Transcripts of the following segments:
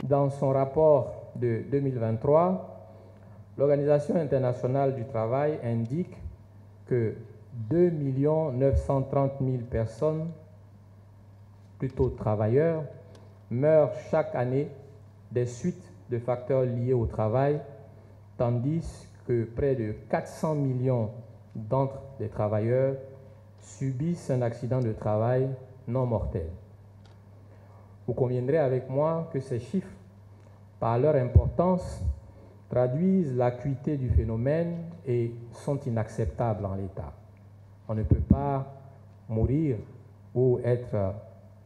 dans son rapport de 2023, l'Organisation internationale du travail indique que 2 930 000 personnes, plutôt travailleurs, meurent chaque année des suites de facteurs liés au travail, tandis que près de 400 millions d'entre les travailleurs subissent un accident de travail non mortel. Vous conviendrez avec moi que ces chiffres, par leur importance, traduisent l'acuité du phénomène et sont inacceptables en l'état. On ne peut pas mourir ou être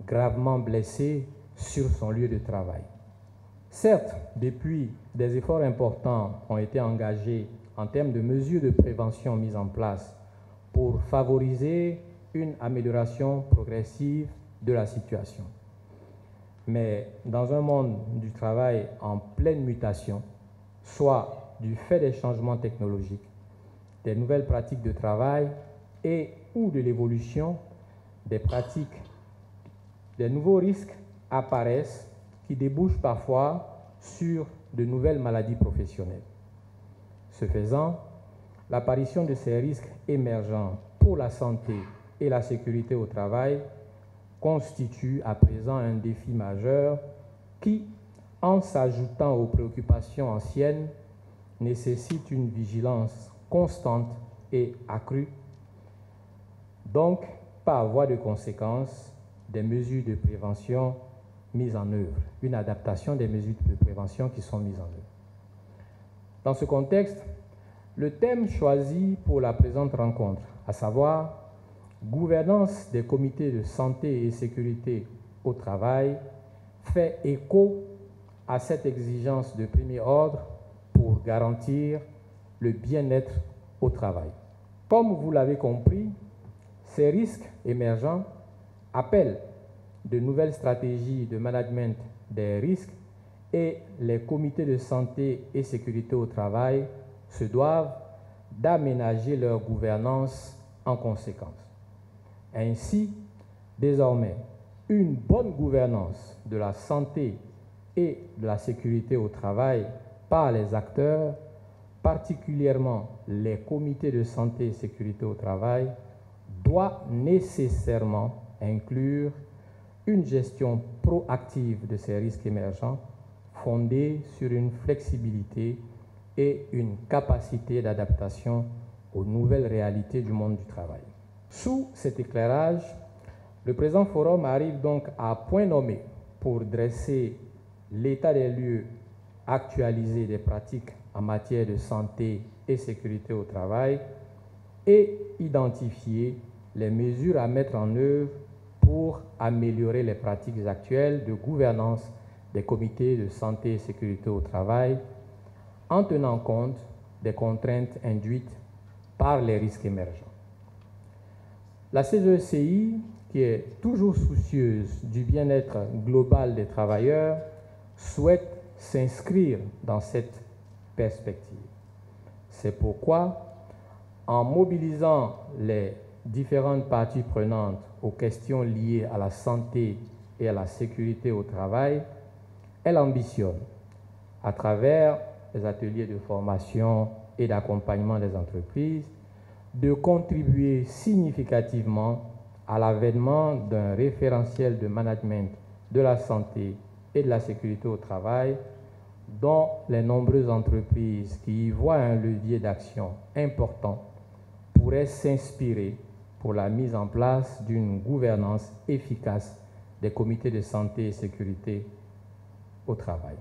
gravement blessé sur son lieu de travail. Certes, depuis, des efforts importants ont été engagés en termes de mesures de prévention mises en place pour favoriser une amélioration progressive de la situation. Mais dans un monde du travail en pleine mutation, soit du fait des changements technologiques, des nouvelles pratiques de travail et ou de l'évolution des pratiques, des nouveaux risques apparaissent qui débouchent parfois sur de nouvelles maladies professionnelles. Ce faisant, l'apparition de ces risques émergents pour la santé et la sécurité au travail constitue à présent un défi majeur qui, en s'ajoutant aux préoccupations anciennes, nécessite une vigilance constante et accrue. Donc, par voie de conséquence, des mesures de prévention mises en œuvre, une adaptation des mesures de prévention qui sont mises en œuvre. Dans ce contexte, le thème choisi pour la présente rencontre, à savoir gouvernance des comités de santé et sécurité au travail, fait écho à cette exigence de premier ordre pour garantir le bien-être au travail. Comme vous l'avez compris, ces risques émergents appellent de nouvelles stratégies de management des risques et les comités de santé et sécurité au travail se doivent d'aménager leur gouvernance en conséquence. Ainsi, désormais, une bonne gouvernance de la santé et de la sécurité au travail par les acteurs, particulièrement les comités de santé et sécurité au travail, doit nécessairement inclure une gestion proactive de ces risques émergents fondée sur une flexibilité et une capacité d'adaptation aux nouvelles réalités du monde du travail. Sous cet éclairage, le présent forum arrive donc à point nommé pour dresser l'état des lieux actualisé des pratiques en matière de santé et sécurité au travail et identifier les mesures à mettre en œuvre pour améliorer les pratiques actuelles de gouvernance des comités de santé et sécurité au travail en tenant compte des contraintes induites par les risques émergents. La CESEI, qui est toujours soucieuse du bien-être global des travailleurs, souhaite s'inscrire dans cette perspective. C'est pourquoi, en mobilisant les différentes parties prenantes aux questions liées à la santé et à la sécurité au travail, elle ambitionne, à travers les ateliers de formation et d'accompagnement des entreprises, de contribuer significativement à l'avènement d'un référentiel de management de la santé et de la sécurité au travail dont les nombreuses entreprises qui y voient un levier d'action important pourraient s'inspirer pour la mise en place d'une gouvernance efficace des comités de santé et sécurité au travail.